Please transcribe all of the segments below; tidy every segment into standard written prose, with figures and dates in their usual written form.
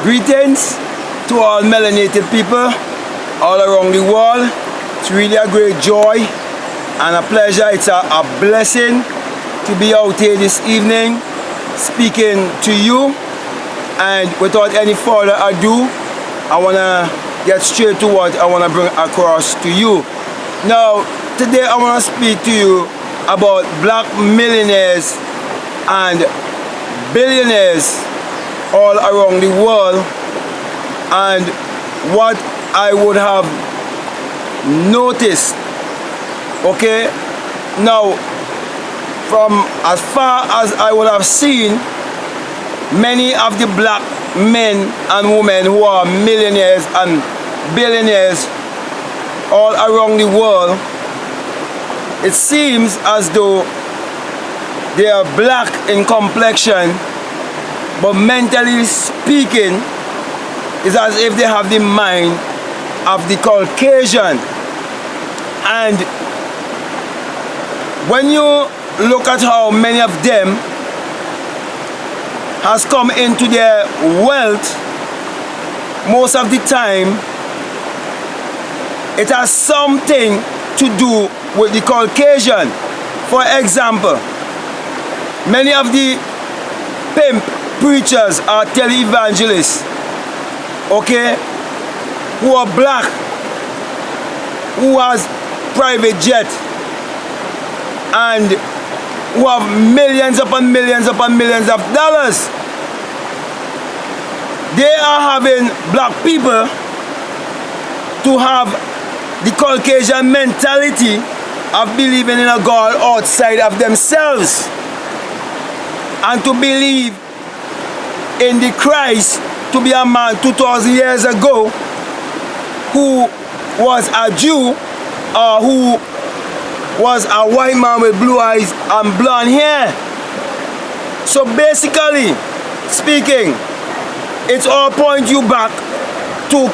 Greetings to all melanated people all around the world. It's really a great joy and a pleasure. It's a blessing to be out here this evening speaking to you. And without any further ado, I want to get straight to what I want to bring across to you. Now, today I want to speak to you about black millionaires and billionaires all around the world and what I would have noticed. Okay, now from as far as I would have seen, many of the black men and women who are millionaires and billionaires all around the world, it seems as though they are black in complexion, but mentally speaking, it's as if they have the mind of the Caucasian. And when you look at how many of them has come into their wealth, most of the time it has something to do with the Caucasian. For example, many of the pimp preachers are televangelists, okay, who are black, who has private jet, and who have millions upon millions upon millions of dollars. They are having black people to have the Caucasian mentality of believing in a God outside of themselves and to believe in the Christ to be a man 2,000 years ago who was a Jew or who was a white man with blue eyes and blonde hair. So basically speaking, it's all point you back to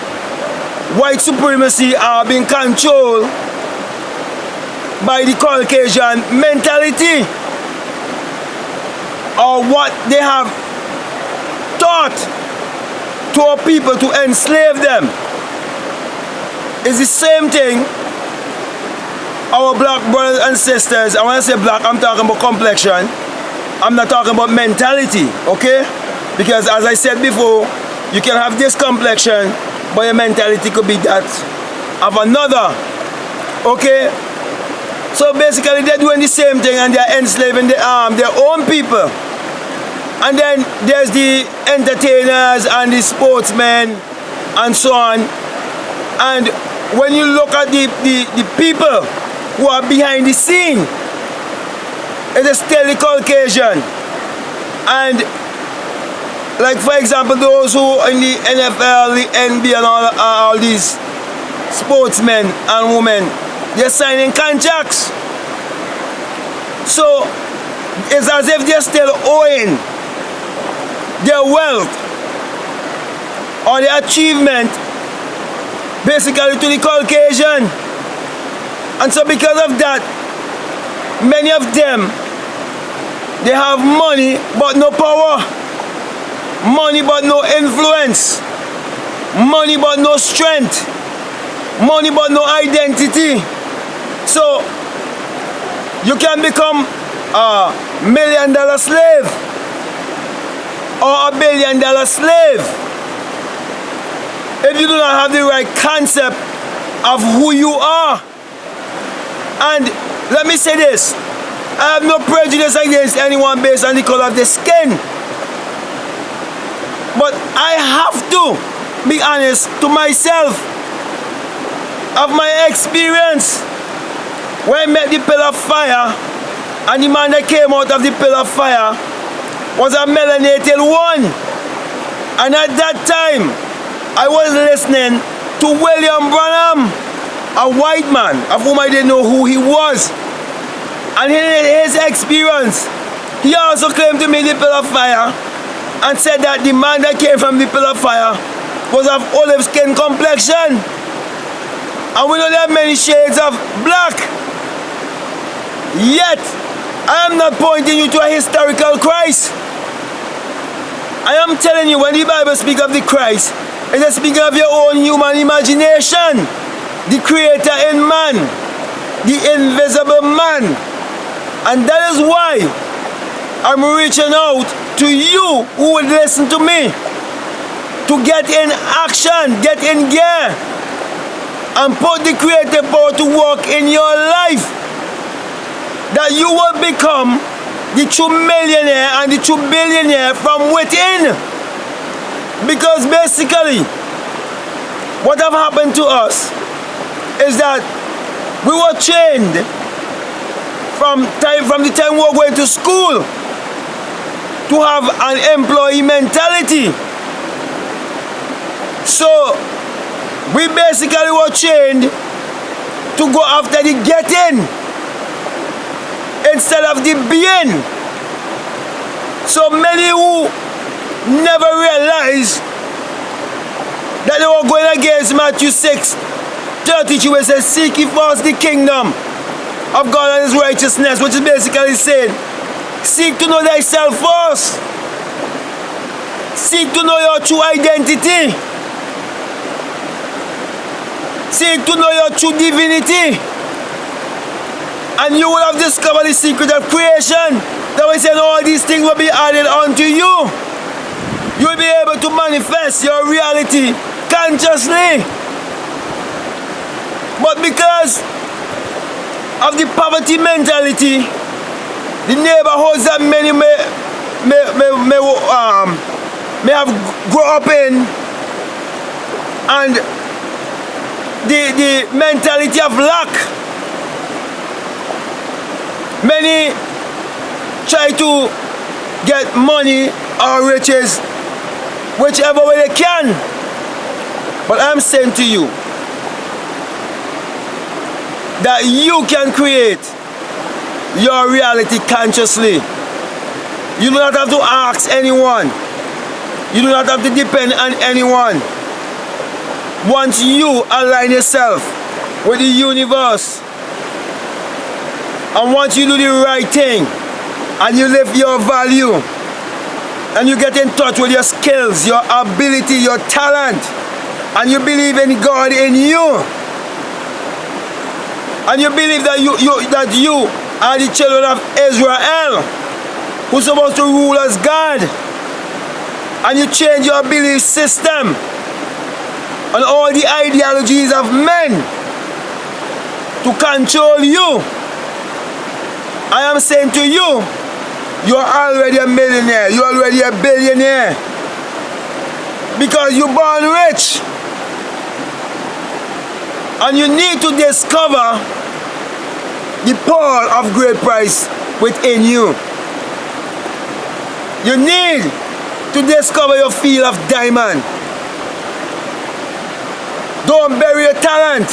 white supremacy being controlled by the Caucasian mentality, or what they have taught to our people to enslave them. It's the same thing our black brothers and sisters, and when I say black, I'm talking about complexion, I'm not talking about mentality, okay? Because as I said before, you can have this complexion, but your mentality could be that of another, okay? So basically they're doing the same thing and they're enslaving their own people. And then there's the entertainers and the sportsmen and so on. And when you look at the people who are behind the scene, it is still the Caucasian. And like for example, those who in the NFL, the NBA and all these sportsmen and women, they're signing contracts. So it's as if they're still owing their wealth or their achievement basically to the Caucasian. And so because of that, many of them, they have money but no power, money but no influence, money but no strength, money but no identity. So you can become a $1 million slave or a $1 billion slave if you do not have the right concept of who you are. And let me say this, I have no prejudice against anyone based on the color of their skin, but I have to be honest to myself of my experience. When I met the pillar of fire, and the man that came out of the pillar of fire was a melanated one. And at that time, I was listening to William Branham, a white man of whom I didn't know who he was. And in his experience, he also claimed to me the pillar of fire and said that the man that came from the pillar of fire was of olive skin complexion. And we know there are many shades of black. Yet, I am not pointing you to a historical Christ. I am telling you, when the Bible speaks of the Christ, it is speaking of your own human imagination. The creator in man, the invisible man. And that is why I'm reaching out to you who would listen to me, to get in action, get in gear, and put the creative power to work in your life, that you will become the true millionaire and the true billionaire from within. Because basically, what have happened to us is that we were trained from the time we were going to school to have an employee mentality. So we basically were trained to go after the getting instead of the being. So many who never realized that they were going against Matthew 6:33, where it says, seek ye first the kingdom of God and his righteousness, which is basically saying, seek to know thyself first. Seek to know your true identity. Seek to know your true divinity. And you will have discovered the secret of creation. That we said all these things will be added unto you. You will be able to manifest your reality consciously. But because of the poverty mentality, the neighborhoods that many may have grown up in, and the mentality of lack, many try to get money or riches whichever way they can. But I'm saying to you that you can create your reality consciously. You do not have to ask anyone. You do not have to depend on anyone. Once you align yourself with the universe, and once you do the right thing, and you live your value, and you get in touch with your skills, your ability, your talent, and you believe in God in you, and you believe that you are the children of Israel, who's supposed to rule as God, and you change your belief system and all the ideologies of men to control you, I am saying to you, you're already a millionaire, you're already a billionaire, because you're born rich. And you need to discover the pearl of great price within you. You need to discover your field of diamond. Don't bury your talent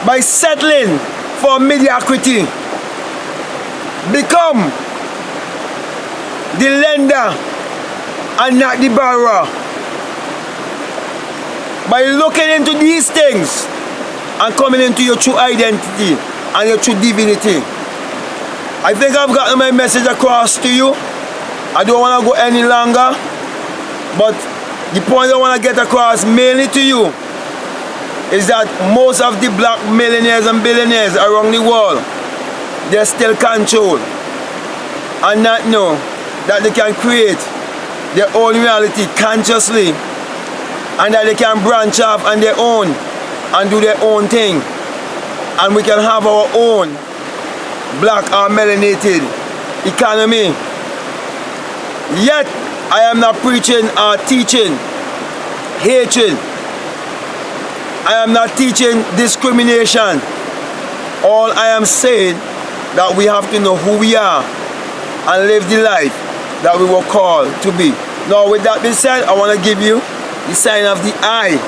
by settling for mediocrity. Become the lender and not the borrower. By looking into these things and coming into your true identity and your true divinity. I think I've gotten my message across to you. I don't want to go any longer, but the point I want to get across mainly to you is that most of the black millionaires and billionaires around the world, they're still controlled and not know that they can create their own reality consciously, and that they can branch off on their own and do their own thing, and we can have our own black or melanated economy. Yet I am not preaching or teaching hatred. I am not teaching discrimination. All I am saying that we have to know who we are and live the life that we were called to be. Now, with that being said, I want to give you the sign of the eye,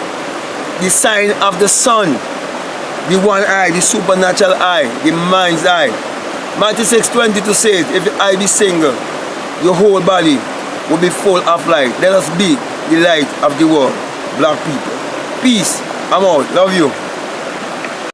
the sign of the sun, the one eye, the supernatural eye, the mind's eye. Matthew 6:22 says, if the eye be single, your whole body will be full of light. Let us be the light of the world, black people. Peace. I'm out. Love you.